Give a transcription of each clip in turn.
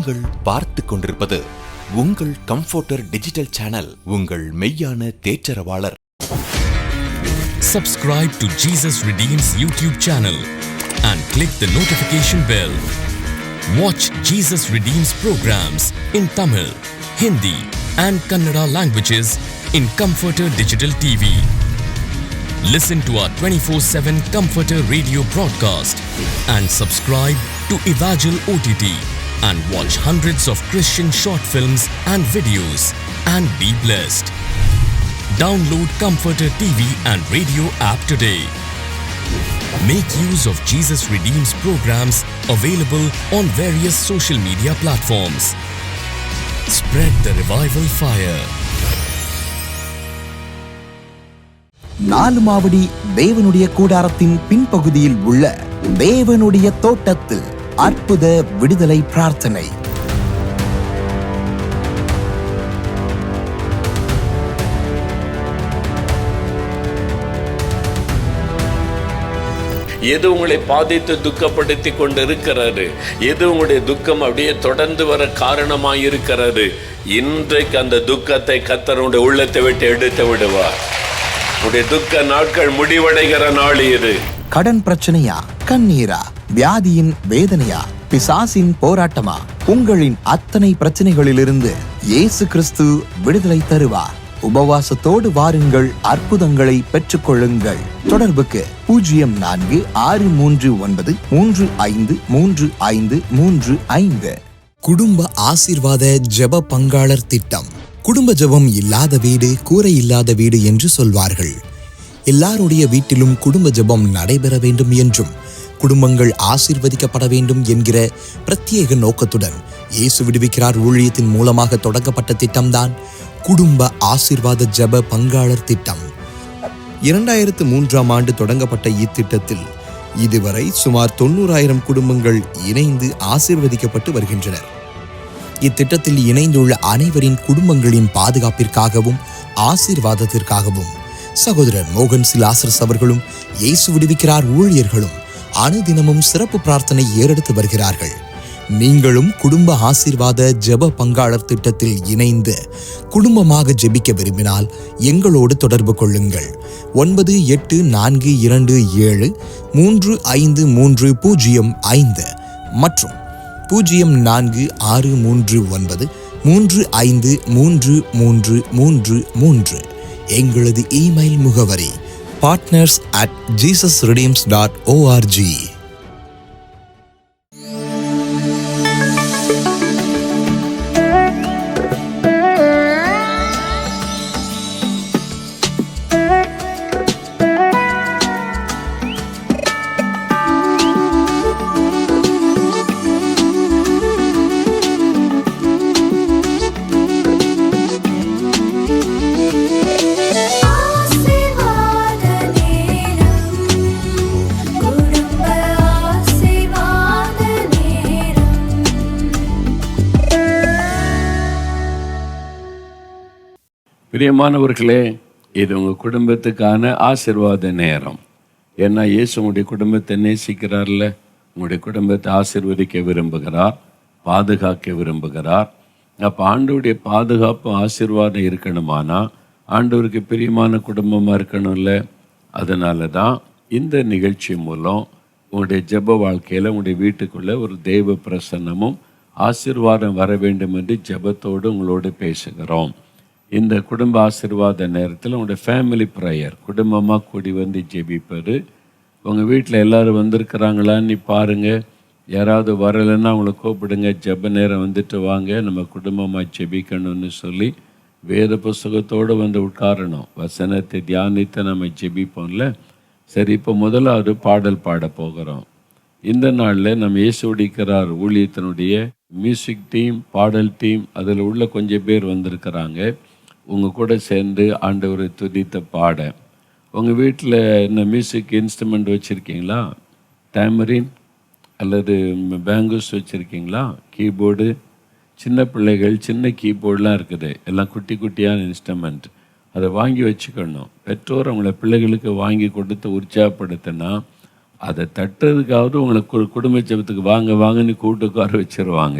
நீங்கள் பார்த்து கொண்டிருப்பது உங்கள் கம்ஃபர்டர் டிஜிட்டல் சேனல், உங்கள் மெய்யான தேற்றரவாளர். Subscribe to Jesus Redeems YouTube channel and click the notification bell. Watch Jesus Redeems programs in Tamil, Hindi and Kannada languages in Comforter Digital TV. Listen to our 24/7 Comforter radio broadcast and subscribe to Evangel OTT and watch hundreds of Christian short films and videos and be blessed. Download Comforter TV and radio app today. Make use of Jesus Redeems programs available on various social media platforms. Spread the revival fire. Nalumavadi தேவனுடைய கூடாரத்தின் பின்பகுதியில் உள்ள தேவனுடைய தோட்டத்தில் அற்புத விடுதலை பிரார்த்தனை. எது உங்களை பாதித்து துக்கப்படுத்தி கொண்டு இருக்கிறது, எது உங்களுடைய துக்கம் அப்படியே தொடர்ந்து வர காரணமாய் இருக்கிறது, இன்றைக்கு அந்த துக்கத்தை கர்த்தருடைய உள்ளத்தை விட்டு எடுத்து விடுவார். உடைய துக்க நாட்கள் முடிவடைகிற நாள் இது. கடன் பிரச்சனையா, கண்ணீரா, வியாதியின் வேதனையா, பிசாசின் போராட்டமா, உங்களின் அத்தனை பிரச்சனைகளிலிருந்து இயேசு கிறிஸ்து விடுதலை தருவார். உபவாசத்தோடு வாருங்கள், அற்புதங்களை பெற்றுக் கொள்ளுங்கள். தொடர்புக்கு 0469353535. குடும்ப ஆசீர்வாத ஜெப பங்காளர் திட்டம். குடும்ப ஜெபம் இல்லாத வீடு கூரை இல்லாத வீடு என்று சொல்வார்கள். எல்லாருடைய வீட்டிலும் குடும்ப ஜெபம் நடைபெற வேண்டும் என்றும் குடும்பங்கள் ஆசீர்வதிக்கப்பட வேண்டும் என்கிற பிரத்யேக நோக்கத்துடன் இயேசு விடுவிக்கிறார் ஊழியத்தின் மூலமாக தொடங்கப்பட்ட திட்டம்தான் குடும்ப ஆசீர்வாத ஜெப பங்காளர் திட்டம். 2003ஆம் ஆண்டு தொடங்கப்பட்ட இத்திட்டத்தில் இதுவரை சுமார் 90,000 குடும்பங்கள் இணைந்து ஆசீர்வதிக்கப்பட்டு வருகின்றனர். இத்திட்டத்தில் இணைந்துள்ள அனைவரின் குடும்பங்களின் பாதுகாப்பிற்காகவும் ஆசீர்வாதத்திற்காகவும் சகோதரர் மோகன் சிலாசரஸ் அவர்களும் இயேசு விடுவிக்கிறார் ஊழியர்களும் அனுதினமும் சிறப்பு பிரார்த்தனை ஏறெடுத்து வருகிறார்கள். நீங்களும் குடும்ப ஆசீர்வாத ஜெப பங்காளர் திட்டத்தில் இணைந்து குடும்பமாக ஜெபிக்க விரும்பினால் எங்களோடு தொடர்பு கொள்ளுங்கள். 9842735305 மற்றும் 046339353333. எங்களது இமெயில் முகவரி partners@jesusredeems.org. பிரியமானவர்களே, இது உங்கள் குடும்பத்துக்கான ஆசீர்வாத நேரம். ஏன்னா இயேசு உங்களுடைய குடும்பத்தை நேசிக்கிறார்ல, உங்களுடைய குடும்பத்தை ஆசீர்வதிக்க விரும்புகிறார், பாதுகாக்க விரும்புகிறார். அப்போ ஆண்டவருடைய பாதுகாப்பு ஆசீர்வாதம் இருக்கணுமானா ஆண்டவருக்கு பிரியமான குடும்பமாக இருக்கணும்ல. அதனால தான் இந்த நிகழ்ச்சி மூலம் உங்களுடைய ஜெப வாழ்க்கையில் உங்களுடைய வீட்டுக்குள்ளே ஒரு தெய்வ பிரசன்னமும் ஆசீர்வாதம் வர வேண்டும் என்று ஜெபத்தோடு உங்களோடு பேசுகிறோம். இந்த குடும்ப ஆசீர்வாத நேரத்தில் உங்களுடைய ஃபேமிலி ப்ரேயர், குடும்பமாக கூடி வந்து ஜெபிப்பது. உங்கள் வீட்டில் எல்லோரும் வந்திருக்கிறாங்களான்னு பாருங்கள். யாராவது வரலைன்னா அவங்கள கூப்பிடுங்க, ஜெப நேரம் வந்துட்டு வாங்க, நம்ம குடும்பமாக ஜெபிக்கணும்னு சொல்லி வேத புஸ்தகத்தோடு வந்து உட்காரணும். வசனத்தை தியானித்து நம்ம ஜெபிப்போம்ல. சரி, இப்போ முதலாவது பாடல் பாட போகிறோம். இந்த நாளில் நம்ம இயேசு விடுவிக்கிறார் ஊழியத்தினுடைய மியூசிக் டீம், பாடல் டீம், அதில் உள்ள கொஞ்சம் பேர் வந்திருக்கிறாங்க. உங்கள் கூட சேர்ந்து ஆண்டவரை துதித்த பாட. உங்கள் வீட்டில் என்ன மியூசிக் இன்ஸ்ட்ருமெண்ட் வச்சுருக்கீங்களா? டேமரின் அல்லது பேங்கூஸ் வச்சுருக்கீங்களா? கீபோர்டு, சின்ன பிள்ளைகள் சின்ன கீபோர்டெலாம் இருக்குது, எல்லாம் குட்டி குட்டியான இன்ஸ்ட்ருமெண்ட். அதை வாங்கி வச்சுக்கணும். பெற்றோர் அவங்கள பிள்ளைகளுக்கு வாங்கி கொடுத்து உற்சாகப்படுத்தினா அதை தட்டுறதுக்காவது உங்களை குடும்ப ஜெபத்துக்கு வாங்க வாங்கன்னு கூட்டு உட்கார வச்சுருவாங்க.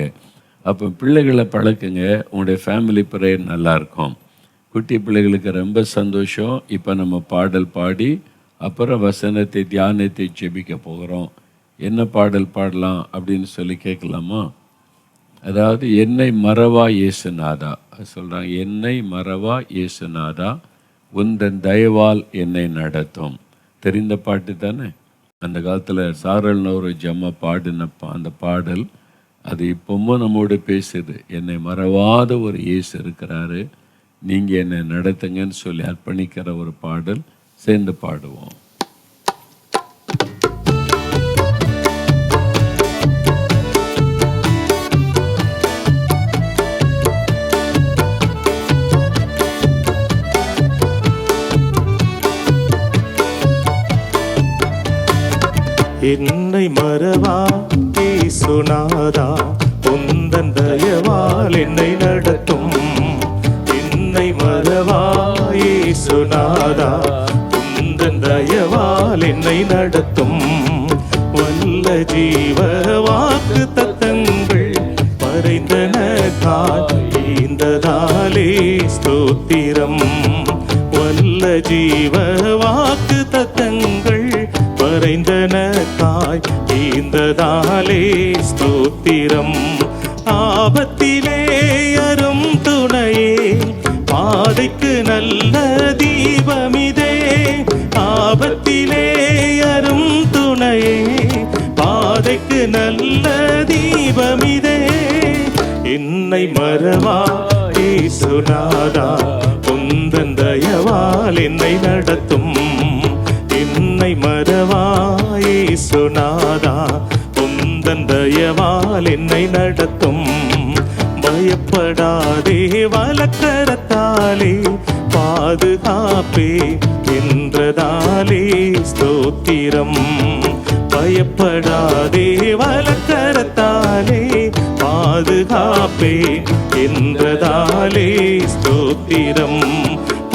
அப்போ பிள்ளைகளை பழக்குங்க, உங்களுடைய ஃபேமிலி ப்ரேயர் நல்லாயிருக்கும். குட்டி பிள்ளைகளுக்கு ரொம்ப சந்தோஷம். இப்போ நம்ம பாடல் பாடி அப்புறம் வசனத்தை தியானத்தை ஜெபிக்க போகிறோம். என்ன பாடல் பாடலாம் அப்படின்னு சொல்லி கேட்கலாமா? அதாவது என்னை மறவா இயேசுநாதா சொல்கிறாங்க. என்னை மறவா இயேசுநாதா உந்தன் தயவால் என்னை நடத்தும். தெரிந்த பாட்டு தானே. அந்த காலத்தில் சாரல் ஒரு ஜம்மா பாடின அந்த பாடல் அது இப்பவும் நம்மோடு பேசுது. என்னை மறவாத ஒரு இயேசு இருக்கிறாரு, நீங்கள் என்னை நடத்துங்கன்னு சொல்லி அர்ப்பணிக்கிற ஒரு பாடல். சேர்ந்து பாடுவோம். என்னை மறவா இயேசுநாதா உந்தன் தயவால் என்னை நடத்தும். என்னை மறவா இயேசுநாதா உந்தன் தயவால் என்னை நடத்தும். வல்ல ஜீவ வாக்கு தத்தங்கள் மறைந்தன காய்ந்ததாலே ஸ்தோத்திரம். வல்ல ஜீவ வாக்கு தத்தங்கள் மறைந்தன காய்ந்ததாலே ஸ்தோத்திரம். ஆபத்திலே அரும் துணையே பாதைக்கு நல்ல தீபமிதே. ஆபத்திலே அரும் துணையே பாதைக்கு நல்ல தீபமிதே. என்னை மறவா இயேசுநாதா உந்தன் தயவால் என்னை நடத்தும். என்னை மறவா இயேசுநாதா உந்தன் தயவால் என்னை நடத்தும். பயப்படாதே வலக்கரத்தாலே பாதுகாப்பே என்றதாலே ஸ்தோத்திரம். பயப்படாதே வலக்கரத்தாலே பாதுகாப்பே என்றதாலே ஸ்தோத்திரம்.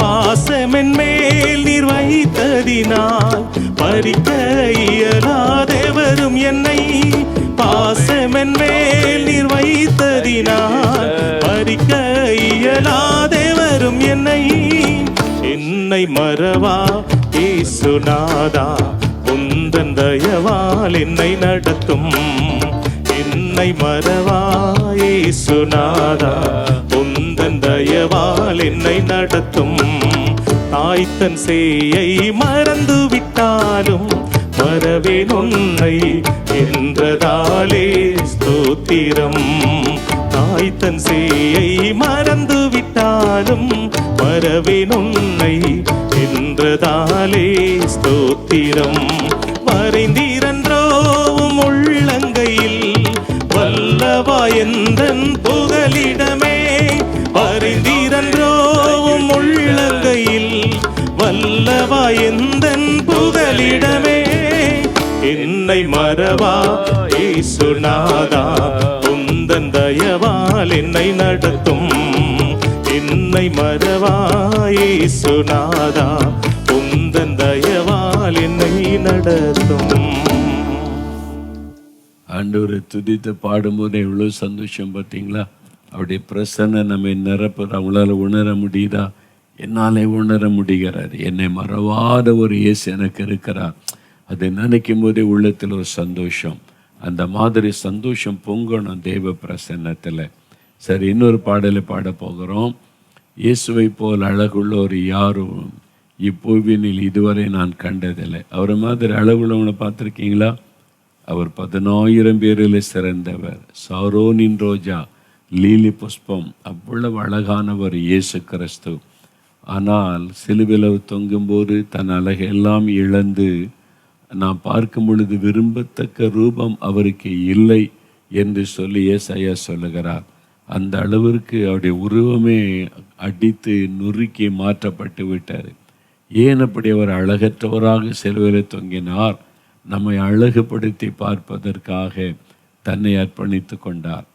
பாசமென் மேல் நீர் வைத்ததினால் பறிக்க இயலாதவரும் என்னை. பாசமென் மேல் நீர் வைத்ததினால் பறிக்க இயலாதவரும் என்னை. என்னை மறவா இயேசுநாதா உந்தன் தயவால் என்னை நடத்தும். என்னை மறவா இயேசுநாதா உந்தன் தயவால் என்னை நடத்தும். தாய்த்தன் சேயை மறந்து விட்டாலும் மறவேன் உன்னை என்றதாலே ஸ்தோத்திரம். தாய்த்தன் சேயை மறந்து விட்டாலும் மறவேன் உன்னை என்றதாலே ஸ்தோத்திரம். மறைந்தீரன்றோ உள்ளங்கையில் வல்லவா எந்தன் புகலிடமே. மறைந்தீரன்றோ உள்ளங்கையில் வல்லவா எந்தன் புகலிடமே. என்னை மறவா இயேசுநாதா உந்தன் தயவால் என்னை நடத்தும். என்னை மறவா இயேசுநாதா உந்தன் தயவால் என்னை நடத்தும். ஆண்டவரை துதித்து பாடும்போது எவ்வளோ சந்தோஷம் பார்த்தீங்களா? அவருடைய பிரசன்ன நம்மை நிரப்புற அவங்களால உணர முடியுதா? என்னாலே உணர முடிகிறார். என்னை மறவாத ஒரு இயேசு எனக்கு இருக்கிறார். அதை நினைக்கும் போதே உள்ளத்தில் ஒரு சந்தோஷம். அந்த மாதிரி சந்தோஷம் பொங்கணும் தேவ பிரசன்னத்தில். சரி, இன்னொரு பாடலை பாட போகிறோம். இயேசுவை போல் அழகுள்ள ஒரு யாரும் இப்பூவினில் இதுவரை நான் கண்டதில்லை. அவரை மாதிரி அழகுள்ளவனை பார்த்துருக்கீங்களா? அவர் 10,000 பேரில் சிறந்தவர். சாரோனின் ரோஜா, லீலி புஷ்பம், அவ்வளவு அழகானவர் இயேசு கிறிஸ்து. ஆனால் சிலுவையில் தொங்கும்போது தன் அழகெல்லாம் இழந்து நாம் பார்க்கும் பொழுது விரும்பத்தக்க ரூபம் அவருக்கு இல்லை என்று சொல்லி ஏசாயா சொல்லுகிறார். அந்த அளவிற்கு அவருடைய உருவமே அடித்து நுறுக்கி மாற்றப்பட்டு விட்டார். ஏன் அப்படி அவர் அழகற்றவராக சிலுவையில் தொங்கினார்? நம்மை அழகுபடுத்தி பார்ப்பதற்காக தன்னை அர்ப்பணித்து கொண்டார்.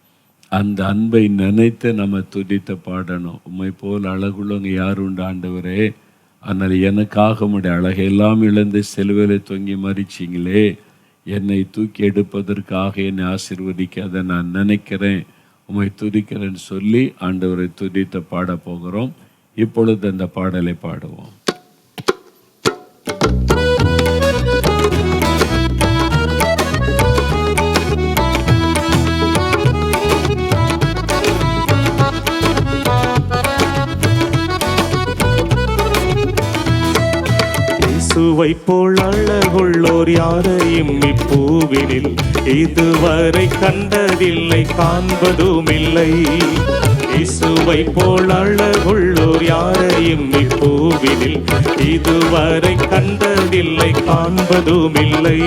அந்த அன்பை நினைத்து நம்ம துதித்து பாடணும். உம்மை போல் அழகுள்ளவங்க யார் உண்டு ஆண்டவரே? ஆனால் எனக்காக உம்முடைய அழகெல்லாம் இழந்து சிலுவையில் தொங்கி மறிச்சிங்களே, என்னை தூக்கி எடுப்பதற்காக என்னை ஆசீர்வதிக்க அதை நான் நினைக்கிறேன். உம்மை துதிக்கிறேன்னு சொல்லி ஆண்டவரை துதித்து பாட போகிறோம். இப்பொழுது அந்த பாடலை பாடுவோம். இயேசுவை போல் அழகுள்ளோர் யாரையும் இப்பூவினில் இதுவரை கண்டதில்லை, காண்பதுமில்லை. இயேசுவை போல் அழகுள்ளோர் யாரையும் இப்பூவினில் இதுவரை கண்டதில்லை, காண்பதுமில்லை.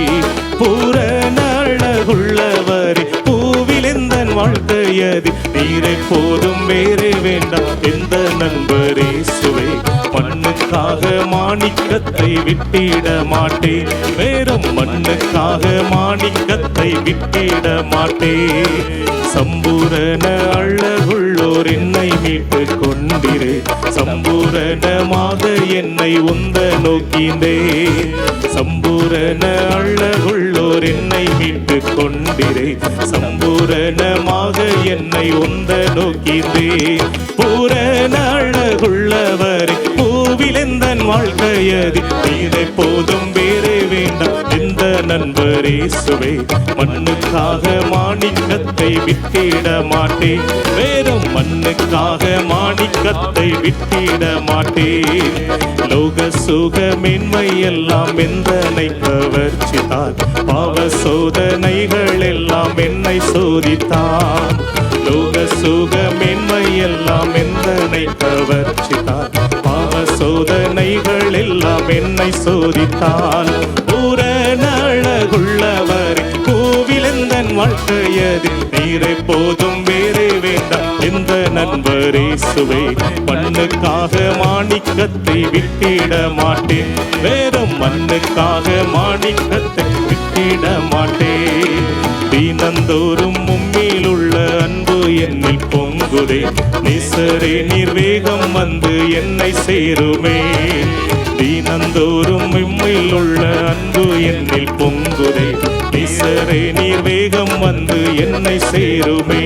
பூரண அழகுள்ளவரே பூவில் எந்தன் வாழ்க்கையது, நீரை போதும் வேறே வேண்டாம் எந்த நண்பர் இயேசுவே. மண்ணுக்காக மாணிக்கத்தை விட்டிட மாட்டேன், வேறும் மண்ணுக்காக மாணிக்கத்தை விட்டிட மாட்டேன். சம்பூரண அழகுள்ளோர் என்னை மீட்டு கொண்டிரே, சம்பூரணமாக என்னை உந்த நோக்கிந்தே. சம்பூரண அழகுள்ளோர் என்னை மீட்டு கொண்டிரே, சம்பூரணமாக என்னை உந்த நோக்கிந்தே. பூரண அழகுள்ளவர் பூவில் எந்தன் வாழ்க்கையது, நீரை போதும் வேறே வேண்டாம் எந்த நண்பர் இயேசுவே. மண்ணுக்காக மாணிக்கத்தை விட்டிட மாட்டேன், வேறும் மண்ணுக்காக மாணிக்கத்தை விட்டிட மாட்டேன். லோக சுக மேன்மை எல்லாம் எந்தனை கவர்ச்சித்தார், பாவ சோதனைகள் எல்லாம் என்னை சோதித்தான். லோக சுக மேன்மை எல்லாம் எந்தனை கவர்ச்சித்தார், பாவ சோதனைகள் எல்லாம் என்னை சோதித்தான். பூரண அழகுள்ளவர் பூவில் எந்தன் வாழ்க்கையது, நீரை போதும் வேறே வேண்டாம் எந்த நண்பர் இயேசுவே. மண்ணுக்காக மாணிக்கத்தை விட்டிட மாட்டேன், வேறும் மண்ணுக்காக மாணிக்கத்தை விட்டிட மாட்டேன். தினந்தோறும் உம்மில் உள்ள அன்பு என்னில் பொங்குதே, நேசரே நீர் வேகம் வந்து என்னை சேருமே. தினந்தோறும் உம்மில் உள்ள அன்பு என்னில் பொங்குதே, நேசரே நீர் வேகம் வந்து என்னை சேருமே.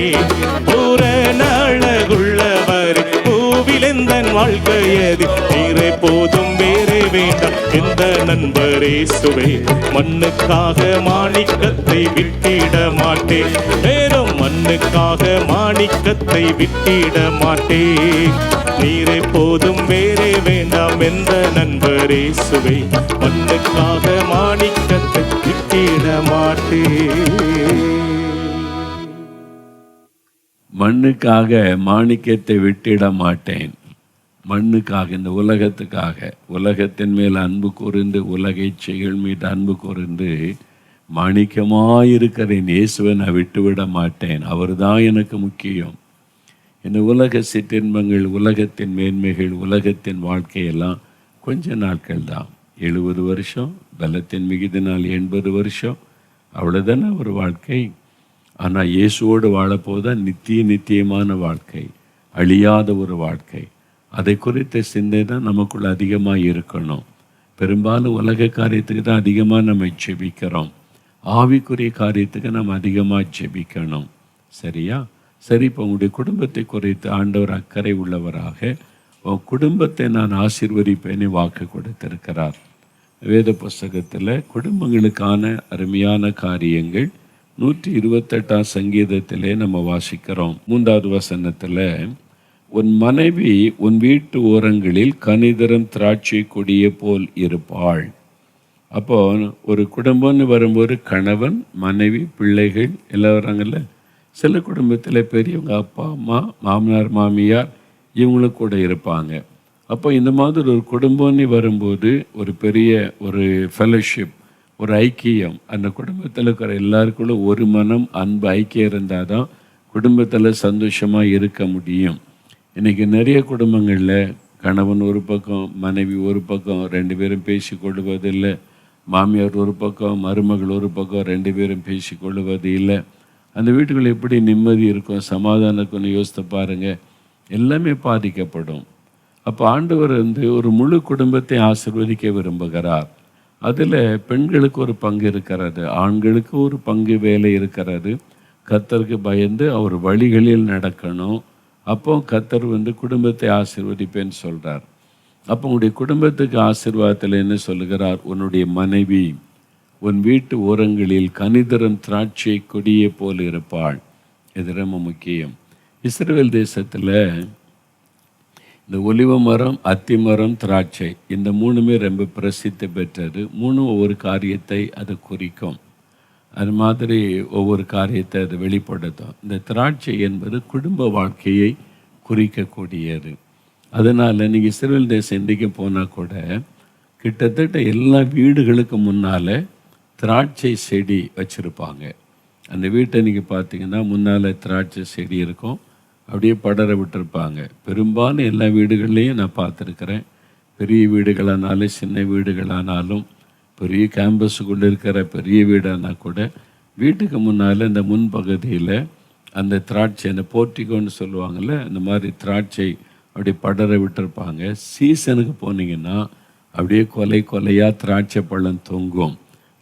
பூரண அழகுள்ளவர் பூவில் எந்தன் வாழ்க்கையது, நீரை போதும் வேறே வேண்டாம் எந்த நண்பர் இயேசுவே. மண்ணுக்காக மாணிக்கத்தை விட்டிட மாட்டேன், வேறும் மண்ணுக்காக மாணிக்கத்தை விட்டிட மாட்டேன். நீரை போதும் வேறே வேண்டாம் எந்த நண்பர் இயேசுவே. மண்ணுக்காக மாணிக்கத்தை விட்டிட மாட்டேன். மண்ணுக்காக மாணிக்கத்தை விட்டிட மாட்டேன். மண்ணுக்காக, இந்த உலகத்துக்காக, உலகத்தின் மேல் அன்பு கூர்ந்து, உலக இச்சைகள் மீது அன்பு கூர்ந்து, மாணிக்கமாயிருக்கிறேன் இயேசுவை நான் விட்டுவிட மாட்டேன். அவர் தான் எனக்கு முக்கியம். இந்த உலக சிற்றின்பங்கள், உலகத்தின் மேன்மைகள், உலகத்தின் வாழ்க்கையெல்லாம் கொஞ்ச நாட்கள் தான். 70 வருஷம், பலத்தின் மிகுதினால் 80 வருஷம், அவ்வளோதானே ஒரு வாழ்க்கை. ஆனால் இயேசுவோடு வாழப்போதான் நித்தியமான வாழ்க்கை, அழியாத ஒரு வாழ்க்கை. அதை குறித்த சிந்தை தான் நமக்குள்ள அதிகமாக இருக்கணும். பெரும்பாலும் உலக காரியத்துக்கு தான் அதிகமாக நம்ம ஜெபிக்கிறோம். ஆவிக்குரிய காரியத்துக்கு நம்ம அதிகமாக ஜெபிக்கணும். சரியா? சரி, இப்போ உங்களுடைய குடும்பத்தை குறித்து ஆண்டவர் அக்கறை உள்ளவராக உன் குடும்பத்தை நான் ஆசீர்வதிப்பேன்னு வாக்கு கொடுத்திருக்கிறார். வேத புஸ்தகத்தில் குடும்பங்களுக்கான அருமையான காரியங்கள் 128 சங்கீதத்திலே நம்ம வாசிக்கிறோம். 3வது வசனத்தில், உன் மனைவி உன் வீட்டு ஓரங்களில் கனிதரும் திராட்சை கொடியை போல் இருப்பாள். அப்போ ஒரு குடும்பம்னு வரும்போது கணவன், மனைவி, பிள்ளைகள் எல்லாம் வராங்கல்ல. சில குடும்பத்தில் பெரியவங்க, அப்பா அம்மா, மாமனார் மாமியார் இவங்களும் கூட இருப்பாங்க. அப்போ இந்த மாதிரி ஒரு குடும்பம்னு வரும்போது ஒரு பெரிய ஒரு ஃபெலோஷிப், ஒரு ஐக்கியம், அந்த குடும்பத்தில் இருக்கிற எல்லாருக்குள்ள ஒரு மனம், அன்பு, ஐக்கியம் இருந்தால் தான் குடும்பத்தில் சந்தோஷமாக இருக்க முடியும். இன்றைக்கி நிறைய குடும்பங்களில் கணவன் ஒரு பக்கம், மனைவி ஒரு பக்கம், 2 பேரும் பேசி கொள்வதில்லை. மாமியார் ஒரு பக்கம், மருமகள் ஒரு பக்கம், 2 பேரும் பேசி கொள்வது இல்லை. அந்த வீட்டுக்குள்ளே எப்படி நிம்மதி இருக்கும், சமாதானம் இருக்குன்னு யோசித்து பாருங்கள். எல்லாமே பாதிக்கப்படும். அப்போ ஆண்டவர் ஒரு முழு குடும்பத்தை ஆசீர்வதிக்க விரும்புகிறார். அதில் பெண்களுக்கு ஒரு பங்கு இருக்கிறது, ஆண்களுக்கு ஒரு பங்கு வேலை இருக்கிறது, கர்த்தருக்கு பயந்து அவர் வழிகளில் நடக்கணும். அப்போ கர்த்தர் குடும்பத்தை ஆசீர்வதிப்பேன்னு சொல்கிறார். அப்போ உன்னுடைய குடும்பத்துக்கு ஆசீர்வாதத்தில் என்ன சொல்லுகிறார்? உன்னுடைய மனைவி உன் வீட்டு ஓரங்களில் கனிதரும் திராட்சை கொடியை போல் இருப்பாள். இது ரொம்ப முக்கியம். இஸ்ரவேல் தேசத்தில் இந்த ஒலிவ மரம், அத்தி மரம், திராட்சை இந்த மூணுமே ரொம்ப பிரசித்தி பெற்றது. மூணும் ஒவ்வொரு காரியத்தை அது குறிக்கும். அது மாதிரி ஒவ்வொரு காரியத்தை அது வெளிப்படுத்தும். இந்த திராட்சை என்பது குடும்ப வாழ்க்கையை குறிக்கக்கூடியது. அதனால் நீங்கள் இஸ்ரவேல் தேசம் இன்றைக்கும் போனால் கூட கிட்டத்தட்ட எல்லா வீடுகளுக்கு முன்னால் திராட்சை செடி வச்சுருப்பாங்க. அந்த வீட்டை நீங்கள் பார்த்தீங்கன்னா முன்னால் திராட்சை செடி இருக்கும், அப்படியே படர விட்டுருப்பாங்க. பெரும்பாலும் எல்லா வீடுகள்லேயும் நான் பார்த்துருக்குறேன். பெரிய வீடுகளானாலும் சின்ன வீடுகளானாலும் பெரிய கேம்பஸுக்குள்ளே இருக்கிற பெரிய வீடானால் கூட வீட்டுக்கு முன்னால் இந்த முன்பகுதியில் அந்த திராட்சை, அந்த போர்ட்டிகோன்னு சொல்லுவாங்கள்ல, அந்த மாதிரி திராட்சை அப்படி படர விட்டுருப்பாங்க. சீசனுக்கு போனீங்கன்னா அப்படியே கொலை கொலையாக திராட்சை பழம் தொங்கும்.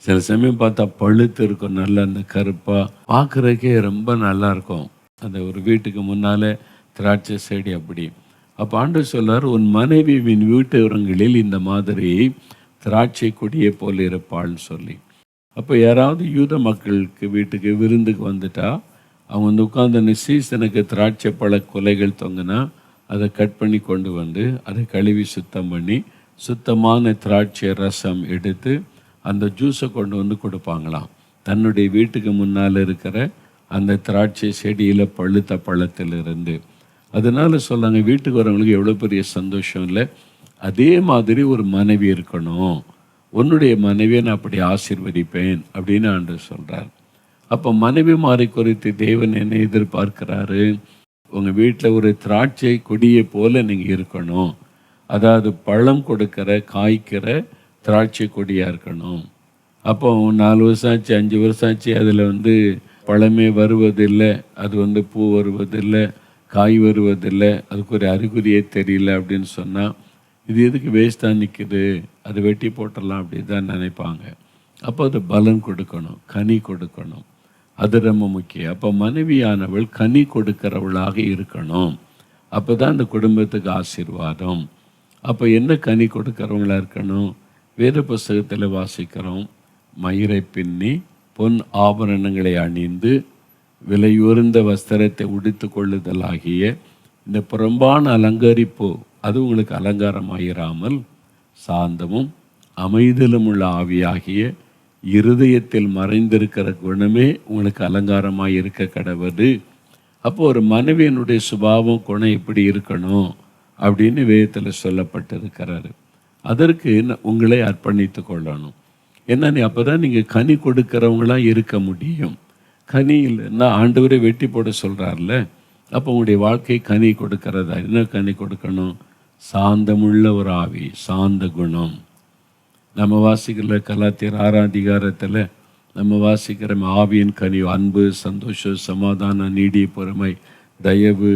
சில சமயம் பார்த்தா பழுத்து இருக்கும், நல்லா அந்த கருப்பாக பார்க்குறதுக்கே ரொம்ப நல்லாயிருக்கும். அந்த ஒரு வீட்டுக்கு முன்னால் திராட்சை செடி அப்படி. அப்போ ஆண்டவர் சொல்றார், உன் மனைவியின் வீட்டு உரங்களில் இந்த மாதிரி திராட்சை கொடியை போல் இருப்பாள்னு சொல்லி. அப்போ யாராவது யூத மக்களுக்கு வீட்டுக்கு விருந்துக்கு வந்துட்டா அவங்க உட்கார்ந்து அந்த சீசனுக்கு திராட்சை பழ கொலைகள் தொங்கினா அதை கட் பண்ணி கொண்டு வந்து அதை கழுவி சுத்தம் பண்ணி சுத்தமான திராட்சை ரசம் எடுத்து அந்த ஜூஸை கொண்டு வந்து கொடுப்பாங்களாம். தன்னுடைய வீட்டுக்கு முன்னால் இருக்கிற அந்த திராட்சை செடியில் பழுத்த பழத்திலிருந்து. அதனால சொல்லாங்க, வீட்டுக்கு வரவங்களுக்கு எவ்வளோ பெரிய சந்தோஷம் இல்லை. அதே மாதிரி ஒரு மனைவி இருக்கணும். உன்னுடைய மனைவியை நான் அப்படி ஆசீர்வதிப்பேன் அப்படின்னு ஆண்டவர் சொல்கிறார். அப்போ மனைவி மாறி குறித்து தேவன் என்ன எதிர்பார்க்கிறாரு? உங்கள் வீட்டில் ஒரு திராட்சை கொடியை போல் நீங்கள் இருக்கணும். அதாவது பழம் கொடுக்கிற காய்க்கிற திராட்சை கொடியாக இருக்கணும். அப்போ 4 வருஷம் ஆச்சு, 5 வருஷம் ஆச்சு, அதில் பழமே வருவதில்லை, அது பூ வருவதில்லை, காய் வருவதில்லை, அதுக்கு ஒரு அறிகுறியே தெரியல அப்படின்னு சொன்னால் இது எதுக்கு வேஸ்ட்டாக நிற்குது, அது வெட்டி போட்டுடலாம் அப்படி தான் நினைப்பாங்க. அப்போ அது பலன் கொடுக்கணும், கனி கொடுக்கணும். அது ரொம்ப முக்கியம். அப்போ மனைவியானவள் கனி கொடுக்கிறவளாக இருக்கணும். அப்போ தான் அந்த குடும்பத்துக்கு ஆசீர்வாதம். அப்போ என்ன கனி கொடுக்கிறவங்களா இருக்கணும்? வேத புஸ்தகத்தில் வாசிக்கிறோம், மயிரை பின்னி பொன் ஆபரணங்களை அணிந்து விலையுயர்ந்த வஸ்திரத்தை உடுத்து கொள்ளுதலாகிய இந்த புறம்பான அலங்கரிப்பு அது உங்களுக்கு அலங்காரமாயிராமல் சாந்தமும் அமைதலும் உள்ள ஆவியாகிய இருதயத்தில் மறைந்திருக்கிற குணமே உங்களுக்கு அலங்காரமாக இருக்க கடவுது. அப்போ ஒரு மனைவியினுடைய சுபாவம் குணம் எப்படி இருக்கணும் அப்படின்னு வேதத்தில் சொல்லப்பட்டிருக்கிறாரு. அதற்கு உங்களை அர்ப்பணித்து கொள்ளணும். ஏன்னா அப்போ தான் நீங்கள் கனி கொடுக்கிறவங்களாம் இருக்க முடியும். கனி இல்லைன்னா ஆண்டவரே வெட்டி போட சொல்கிறார்ல. அப்போ உங்களுடைய வாழ்க்கை கனி கொடுக்கிறதா? என்ன கனி கொடுக்கணும்? சாந்தமுள்ள ஒரு ஆவி, சாந்த குணம். நம்ம வாசிக்கிற கலாத்தியர் 6ஆம் அதிகாரத்தில் நம்ம வாசிக்கிற ஆவியின் கனி அன்பு, சந்தோஷம், சமாதானம், நீடிய பொறுமை, தயவு,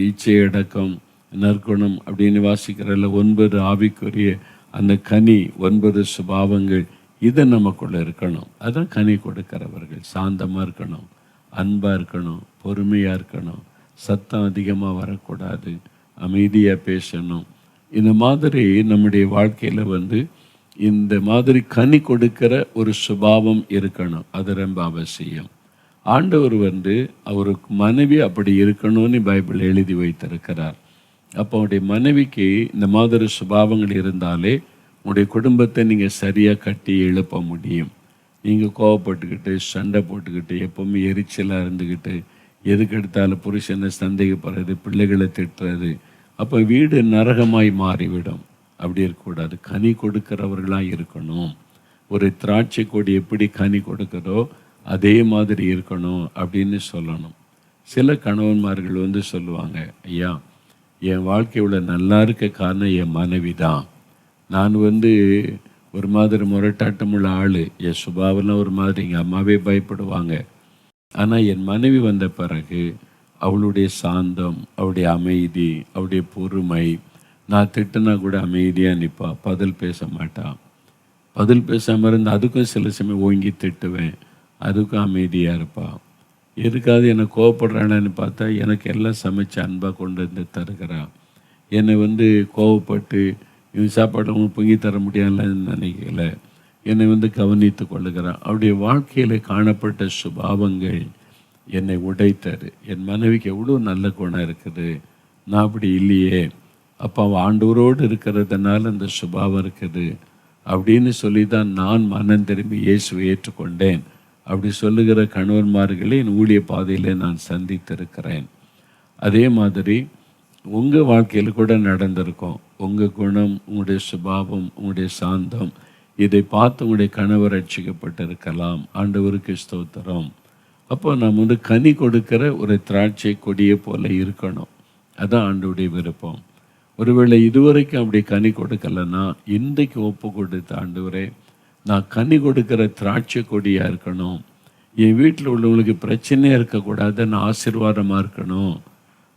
இச்சையடக்கம், நற்குணம் அப்படின்னு வாசிக்கிறதில்ல. 9 ஆவிக்குரிய அந்த கனி, 9 சுபாவங்கள் இது நமக்குள்ளே இருக்கணும். அதான் கனி கொடுக்கிறவர்கள். சாந்தமாக இருக்கணும், அன்பாக இருக்கணும், பொறுமையாக இருக்கணும், சத்தம் அதிகமாக வரக்கூடாது, அமைதியாக பேசணும். இந்த மாதிரி நம்முடைய வாழ்க்கையில் இந்த மாதிரி கனி கொடுக்கிற ஒரு சுபாவம் இருக்கணும். அது ரொம்ப அவசியம். ஆண்டவர் அவருக்கு மனைவி அப்படி இருக்கணும்னு பைபிள் எழுதி வைத்திருக்கிறார். அப்போ அவருடைய மனைவிக்கு இந்த மாதிரி சுபாவங்கள் இருந்தாலே உங்களுடைய குடும்பத்தை நீங்கள் சரியாக கட்டி எழுப்ப முடியும். நீங்கள் கோவப்பட்டுக்கிட்டு சண்டை போட்டுக்கிட்டு எப்போவுமே எரிச்சலாக இருந்துக்கிட்டு எதுக்கு எடுத்தாலும் புருஷனை சந்தேகப்படுறது, பிள்ளைகளை திட்டுறது, அப்போ வீடு நரகமாய் மாறிவிடும். அப்படி இருக்கக்கூடாது. கனி கொடுக்கிறவர்களாக இருக்கணும். ஒரு திராட்சை கொடி எப்படி கனி கொடுக்குதோ அதே மாதிரி இருக்கணும் அப்படின்னு சொல்லணும். சில கணவன்மார்கள் சொல்லுவாங்க, ஐயா என் வாழ்க்கையோட நல்லா இருக்க காரணம் என் மனைவி தான். நான் ஒரு மாதிரி முரட்டாட்டமுள்ள ஆள், என் சுபாவெல்லாம் ஒரு மாதிரி எங்கள் அம்மாவே பயப்படுவாங்க. ஆனால் என் மனைவி வந்த பிறகு அவளுடைய சாந்தம், அவளுடைய அமைதி, அவளுடைய பொறுமை, நான் திட்டுனா கூட அமைதியாக நிற்பா, பதில் பேச மாட்டான். பதில் பேசாமல் இருந்து அதுக்கும் சில சமயம் ஓங்கி திட்டுவேன், அதுக்கும் அமைதியாக இருப்பாள். எதுக்காவது என்னை கோவப்படுறானு பார்த்தா எனக்கு எல்லாம் சமைச்சு அன்பாக கொண்டு வந்து தருகிறான். என்னை கோவப்பட்டு இவன் சாப்பாடு அவங்களுக்கு பொங்கி தர முடியாதுன்னு நினைக்கல. என்னை கவனித்து கொள்ளுகிறான். அவருடைய வாழ்க்கையில் காணப்பட்ட சுபாவங்கள் என்னை உடைத்தார். என் மனைவிக்கு எவ்வளோ நல்ல குணம் இருக்குது, நான் அப்படி இல்லையே. அப்போ அவன் ஆண்டவரோடு இருக்கிறதுனால அந்த சுபாவம் இருக்குது அப்படின்னு சொல்லி தான் நான் மனம் திரும்பி இயேசுவை ஏற்றுக்கொண்டேன். அப்படி சொல்லுகிற கணவன்மார்களை என் ஊழிய பாதையில் நான் சந்தித்திருக்கிறேன். அதே மாதிரி உங்கள் வாழ்க்கையில் கூட நடந்திருக்கும். உங்கள் குணம், உங்களுடைய சுபாவம், உங்களுடைய சாந்தம், இதை பார்த்து உங்களுடைய கணவர் ரட்சிக்கப்பட்டிருக்கலாம். ஆண்டவருக்கு ஸ்தோத்திரம். அப்போ நாம் கனி கொடுக்கிற ஒரு திராட்சை கொடியை போல இருக்கணும். அதான் ஆண்டவருடைய விருப்பம். ஒருவேளை இதுவரைக்கும் அப்படி கனி கொடுக்கலைன்னா இன்றைக்கு ஒப்பு கொடுத்த ஆண்டவரே, நான் கனி கொடுக்கிற திராட்சை கொடியாக இருக்கணும். என் வீட்டில் உள்ளவங்களுக்கு பிரச்சனையாக இருக்கக்கூடாது, நான் ஆசீர்வாதமாக இருக்கணும்.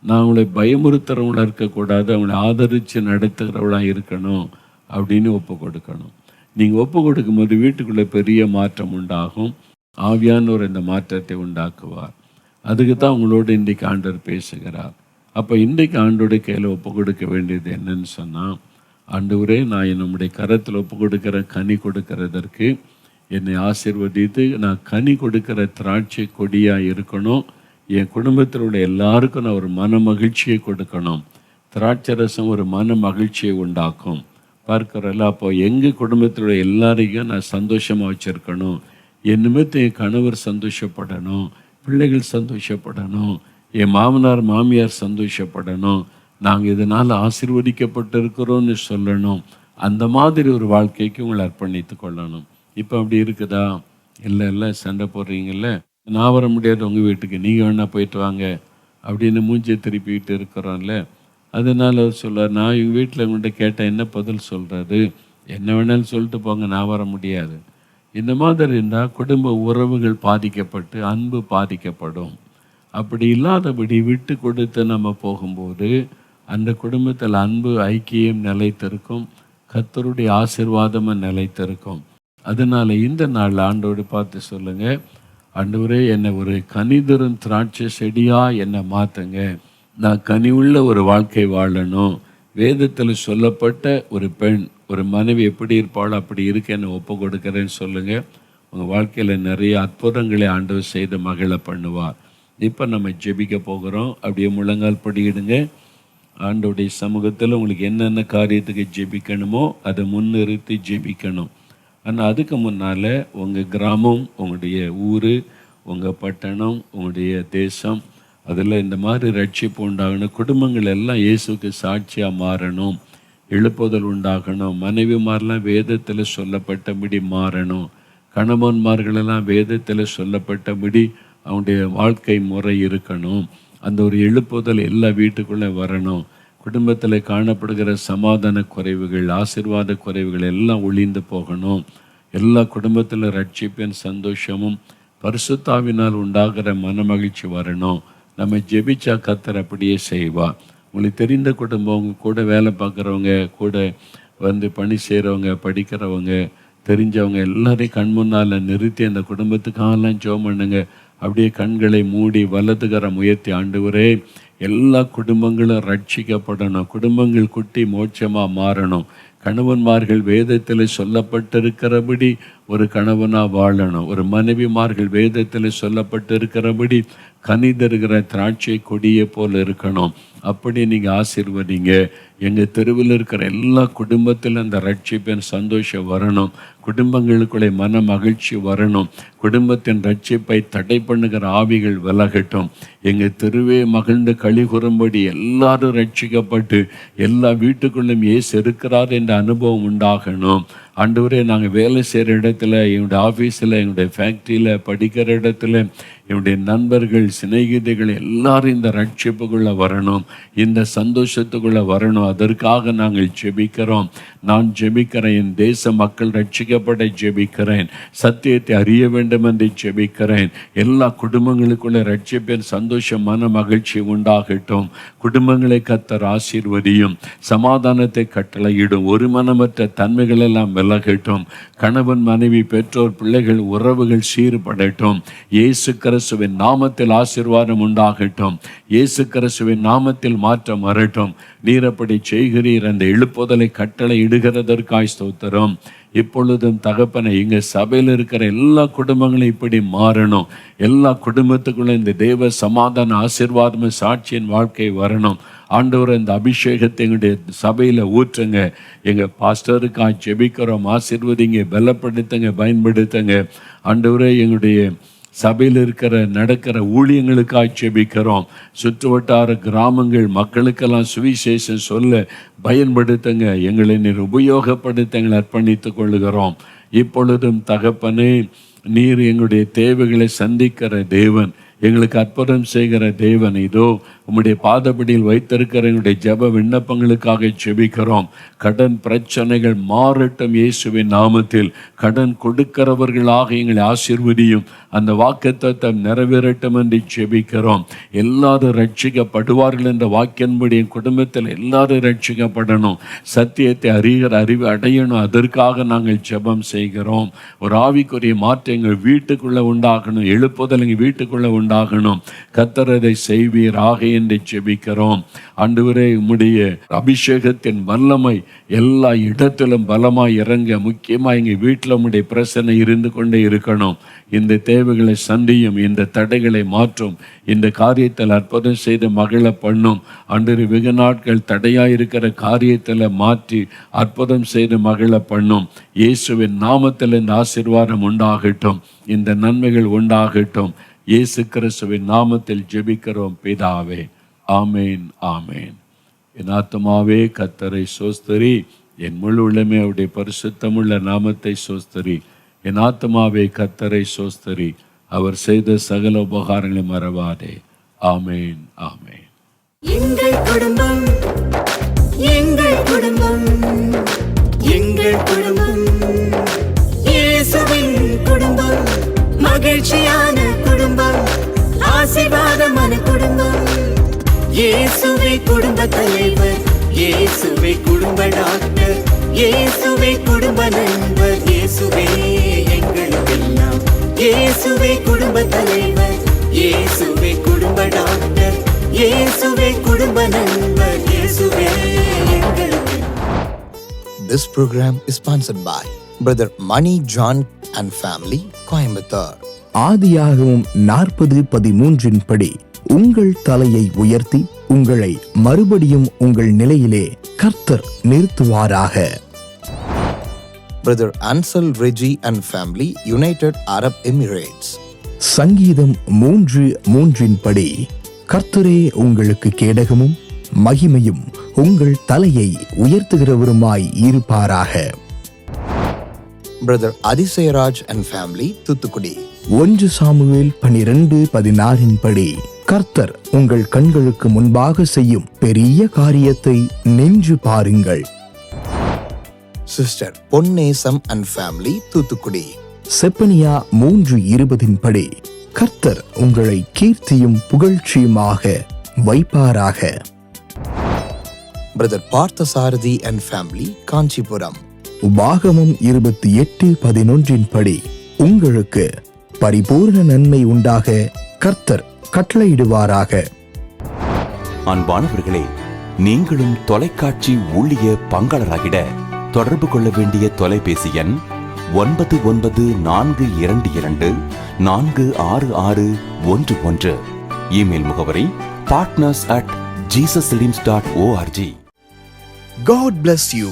நான் அவங்களை பயமுறுத்துறவங்களாக இருக்கக்கூடாது, அவங்களை ஆதரித்து நடத்துகிறவளாக இருக்கணும் அப்படின்னு ஒப்பு கொடுக்கணும். நீங்கள் ஒப்பு கொடுக்கும்போது வீட்டுக்குள்ளே பெரிய மாற்றம் உண்டாகும். ஆவியானவர் இந்த மாற்றத்தை உண்டாக்குவார். அதுக்கு தான் உங்களோடு இன்றைக்கு ஆண்டவர் பேசுகிறார். அப்போ இன்றைக்கு ஆண்டோடைய கையில் ஒப்பு கொடுக்க வேண்டியது என்னன்னு சொன்னால், ஆண்டவரே, நான் நம்முடைய கரத்தில் ஒப்பு கொடுக்கிற கனி கொடுக்கறதற்கு என்னை ஆசீர்வதித்து நான் கனி கொடுக்கிற திராட்சை கொடியாக இருக்கணும். என் குடும்பத்தில் உள்ள எல்லாருக்கும் நான் ஒரு மன மகிழ்ச்சியை கொடுக்கணும். திராட்சை ரசம் ஒரு மன மகிழ்ச்சியை உண்டாக்கும். பார்க்குறல்ல, அப்போ எங்கள் குடும்பத்தில் உள்ள எல்லாரையும் நான் சந்தோஷமாக வச்சுருக்கணும். என் நிமித்தம் என் கணவர் சந்தோஷப்படணும், பிள்ளைகள் சந்தோஷப்படணும், என் மாமனார் மாமியார் சந்தோஷப்படணும், நாங்கள் இதனால் ஆசீர்வதிக்கப்பட்டிருக்கிறோன்னு சொல்லணும். அந்த மாதிரி ஒரு வாழ்க்கைக்கு உங்களை அர்ப்பணித்து கொள்ளணும். இப்போ அப்படி இருக்குதா? இல்லை சண்டை போடுறீங்கல்ல, நான் வர முடியாது உங்கள் வீட்டுக்கு, நீங்கள் வேணா போயிட்டு வாங்க அப்படின்னு மூஞ்சியை திருப்பிக்கிட்டு இருக்கிறோம்ல. அதனால் அவர் சொல்கிறார், நான் எங்கள் வீட்டில் உங்கள்கிட்ட கேட்டால் என்ன பதில் சொல்கிறது? என்ன வேணாலும் சொல்லிட்டு போங்க, நான் வர முடியாது. இந்த மாதிரி இருந்தால் குடும்ப உறவுகள் பாதிக்கப்பட்டு அன்பு பாதிக்கப்படும். அப்படி இல்லாதபடி விட்டு கொடுத்து நம்ம போகும்போது அந்த குடும்பத்தில் அன்பு ஐக்கியம் நிலைத்திருக்கும், கர்த்தருடைய ஆசீர்வாதமாக நிலைத்திருக்கும். அதனால் இந்த நாள் ஆண்டோடு பார்த்து சொல்லுங்கள், ஆண்டவரே, என்னை ஒரு கனிதரும் திராட்சை செடியாக என்னை மாற்றுங்க. நான் கனி உள்ள ஒரு வாழ்க்கை வாழணும். வேதத்தில் சொல்லப்பட்ட ஒரு பெண், ஒரு மனைவி எப்படி இருப்பாளோ அப்படி இருக்க என்னை ஒப்பு கொடுக்குறேன்னு சொல்லுங்கள். உங்கள் வாழ்க்கையில் நிறைய அற்புதங்களை ஆண்டவர் செய்து மகிழ பண்ணுவார். இப்போ நம்ம ஜெபிக்க போகிறோம். அப்படியே முழங்கால் படியிடுங்க. ஆண்டவருடைய சமூகத்தில் உங்களுக்கு என்னென்ன காரியத்துக்கு ஜெபிக்கணுமோ அதை முன்னிறுத்தி ஜெபிக்கணும். ஆனால் அதுக்கு முன்னால் உங்கள் கிராமம், உங்களுடைய ஊர், உங்கள் பட்டணம், உங்களுடைய தேசம், அதில் இந்த மாதிரி ரட்சிப்பு உண்டாகணும். குடும்பங்கள் எல்லாம் இயேசுக்கு சாட்சியாக மாறணும். எழுப்புதல் உண்டாகணும். மனைவிமாரெலாம் வேதத்தில் சொல்லப்பட்டபடி மாறணும். கணவன்மார்களெல்லாம் வேதத்தில் சொல்லப்பட்டபடி அவனுடைய வாழ்க்கை முறை இருக்கணும். அந்த ஒரு எழுப்புதல் எல்லா வீட்டுக்குள்ளே வரணும். குடும்பத்தில் காணப்படுகிற சமாதான குறைவுகள், ஆசீர்வாத குறைவுகள் எல்லாம் ஒழிந்து போகணும். எல்லா குடும்பத்தில் ரட்சிப்பின் சந்தோஷமும் பரிசுத்தாவினால் உண்டாகிற மனமகிழ்ச்சி வரணும். நம்ம ஜெபிச்சா கர்த்தர் அப்படியே செய்வா. உங்களுக்கு தெரிந்த குடும்பம், உங்கள் கூட வேலை பார்க்குறவங்க, கூட பணி செய்கிறவங்க, படிக்கிறவங்க, தெரிஞ்சவங்க எல்லாரையும் கண் முன்னால் நிறுத்தி அந்த குடும்பத்துக்காகலாம் ஜெபம் பண்ணுங்க. அப்படியே கண்களை மூடி வலதுகரம் உயர்த்தி, ஆண்டவரே, எல்லா குடும்பங்களும் ரட்சிக்கப்படணும், குடும்பங்கள் குட்டி மோட்சமாக மாறணும், கணவன்மார்கள் வேதத்தில் சொல்லப்பட்டிருக்கிறபடி ஒரு கணவனாக வாழணும், ஒரு மனைவிமார்கள் வேதத்தில் சொல்லப்பட்டிருக்கிறபடி கனிதருகிற திராட்சை கொடியை போல் இருக்கணும். அப்படி நீங்கள் ஆசீர்வதிங்க. எங்கள் தெருவில் இருக்கிற எல்லா குடும்பத்திலும் அந்த ரட்சிப்பின் சந்தோஷம் வரணும். குடும்பங்களுக்குள்ளே மன மகிழ்ச்சி வரணும். குடும்பத்தின் ரட்சிப்பை தடை பண்ணுகிற ஆவிகள் விலகட்டும். எங்கள் தெருவே மகிழ்ந்து கழிகுறும்படி எல்லாரும் ரட்சிக்கப்பட்டு எல்லா வீட்டுக்குள்ளும் இயேசு இருக்கிறார் என்ற அனுபவம் உண்டாகணும். ஆண்டவரே, நாங்கள் வேலை செய்கிற இடத்துல, என்னுடைய ஆஃபீஸில், என்னுடைய ஃபேக்ட்ரியில், படிக்கிற இடத்துல, என்னுடைய நண்பர்கள், சிநேகிதிகள் எல்லாரும் இந்த ரட்சிப்புக்குள்ளே வரணும், இந்த சந்தோஷத்துக்குள்ளே வரணும். அதற்காக நாங்கள் ஜெபிக்கிறோம். நான் ஜெபிக்கிறேன். என் தேச மக்கள் ரட்சிக்கப்பட ஜெபிக்கிறேன். சத்தியத்தை அறிய வேண்டும் என்று ஜெபிக்கிறேன். எல்லா குடும்பங்களுக்குள்ளே ரட்சிப்பின் சந்தோஷம், மன மகிழ்ச்சி உண்டாகட்டும். குடும்பங்களை கர்த்தர் ஆசீர்வதியும், சமாதானத்தை கட்டளையிடும், ஒரு மனமற்ற தன்மைகளெல்லாம் விலகட்டும். கணவன் மனைவி பெற்றோர் பிள்ளைகள் உறவுகள் சீர்படட்டும். இயேசு கிறிஸ்துவின் நாமத்தில் ஆசீர்வாதம் உண்டாகட்டும். இயேசு கிறிஸ்துவின் நாமத்தில் மாற்றம் வரட்டும். நீர் அப்படி செய்கிறீர். அந்த எழுப்புதலை கட்டளை இடுகிறதற்காய் ஸ்தோத்திரம். இப்பொழுதும் தகப்பனை இங்க சபையில் இருக்கிற எல்லா குடும்பங்களும் இப்படி மாறணும். எல்லா குடும்பத்துக்குள்ள இந்த தேவ சமாதான ஆசீர்வாதமும் சாட்சியின் வாழ்க்கை வரணும். ஆண்டவர் இந்த அபிஷேகத்தை எங்களுடைய சபையில் ஊற்றுங்க. எங்கள் பாஸ்டருக்காக ஜெபிக்கிறோம். ஆசீர்வதிங்க, பலப்படுத்துங்க, பயன்படுத்துங்க. ஆண்டவரே, எங்களுடைய சபையில் நடக்கிற ஊழியங்களுக்காக ஜெபிக்கிறோம். சுற்று வட்டார கிராமங்கள் மக்களுக்கெல்லாம் சுவிசேஷம் சொல்ல பயன்படுத்துங்க. எங்களை நீர் உபயோகப்படுத்த எங்களை அர்ப்பணித்துக் கொள்ளுகிறோம். இப்பொழுதும் தகப்பனே, நீர் எங்களுடைய தேவைகளை சந்திக்கிற தேவன், எங்களுக்கு அற்புதம் செய்கிற தேவன். இதோ உம்முடைய பாதபடியில் வைத்திருக்கிற எங்களுடைய ஜெப விண்ணப்பங்களுக்காக ஜெபிக்கிறோம். கடன் பிரச்சனைகள் மாறட்டும் இயேசுவின் நாமத்தில். கடன் கொடுக்கிறவர்களாக எங்களை ஆசீர்வதியும். அந்த வாக்குத்தத்தம் நிறைவேறட்டும் என்று ஜெபிக்கிறோம். எல்லாரும் ரட்சிக்கப்படுவார்கள் என்ற வாக்கின்படி என் குடும்பத்தில் எல்லாரும் ரட்சிக்கப்படணும். சத்தியத்தை அறிவு அடையணும். அதற்காக நாங்கள் ஜெபம் செய்கிறோம். ஒரு ஆவிக்குரிய மாற்றம் எங்கள் வீட்டுக்குள்ளே உண்டாகணும். எழுப்புதல் எங்கள் வீட்டுக்குள்ளே உண்டாகணும். கர்த்தர் அதை செய்வீராக என்று ஜெபிக்கிறோம். ஆண்டவரே, உம்முடைய அபிஷேகத்தின் வல்லமை எல்லா இடத்திலும் பலமாய் இறங்க, முக்கியமாக எங்கள் வீட்டில் உம்முடைய பிரசன்னை இருந்து கொண்டே இருக்கணும். இந்த தேவைகளை சந்தியும், இந்த தடைகளை மாற்றும், இந்த காரியத்தில் அற்புதம் செய்து மகிழ பண்ணும். ஆண்டவரே, வெகு நாட்கள் தடையாயிருக்கிற காரியத்தில் மாற்றி அற்புதம் செய்து மகிழ பண்ணும். இயேசுவின் நாமத்தில் இந்த ஆசீர்வாதம் உண்டாகட்டும். இந்த நன்மைகள் உண்டாகட்டும். இயேசு கிறிஸ்துவின் நாமத்தில் ஜெபிக்கிறோம் பிதாவே. ஆமேன், ஆமேன். என் ஆத்துமாவே கர்த்தரை சோஸ்தரி, என் முழு உள்ளமே அவருடைய பரிசுத்தமுள்ள நாமத்தை சோஸ்தரி. என் ஆத்துமாவே கர்த்தரை சோஸ்தரி, அவர் செய்த சகல உபகாரங்களை மறவாதே. ஆமேன், ஆமேன். எங்கள் குடும்பம், எங்கள் குடும்பம், எங்கள் குடும்பம், இயேசுவின் குடும்பம், மகிழ்ச்சியான குடும்பம், ஆசீர்வாதமான குடும்பம். இயேசுவே குடும்ப தலைவர், இயேசுவே குடும்ப டாக்டர், இயேசுவே குடும்ப நண்பர், இயேசுவே எங்களுக்கெல்லாம். இயேசுவே குடும்ப தலைவர், இயேசுவே குடும்ப டாக்டர், இயேசுவே குடும்ப நண்பர், இயேசுவே எங்களுக்கு. This program is sponsored by Brother Mani John and family, Coimbatore. ஆதியாகமம் 40:13 படி உங்கள் தலையை உயர்த்தி உங்களை மறுபடியும் உங்கள் நிலையிலே கர்த்தர் நிறுத்துவாராக. Brother Ansel Reggie and family, United Arab Emirates. சங்கீதம் 3:3 படி கர்த்தரே உங்களுக்கு கேடகமும் மகிமையும் உங்கள் தலையை உயர்த்துகிறவருமாய் இருப்பாராக. Brother Athisayaraj and family, Thoothukudi. 1 Samuel 12:16 படி கர்த்தர் உங்கள் கண்களுக்கு முன்பாக செய்யும் பெரிய காரியத்தை நின்று பாருங்கள். Sister Ponnesam and family, Thoothukudi. Zephaniah 3:20 படி கர்த்தர் உங்களை கீர்த்தியும் புகழ்ச்சியுமாக வைப்பாராக. Brother Parthasarathy and family, Kanchipuram. உபாகமம் 28:11 படி உங்களுக்கு பரிபூர்ண நன்மை உண்டாக கர்த்தர் கட்டளையிடுவாராக. அன்பானவர்களே, நீங்களும் தொலைக்காட்சி ஊழிய பங்காளராகிட தொடர்பு கொள்ள வேண்டிய தொலைபேசி எண் 9922246611. இமெயில் முகவரி partners@jesusfilms.org. God bless you.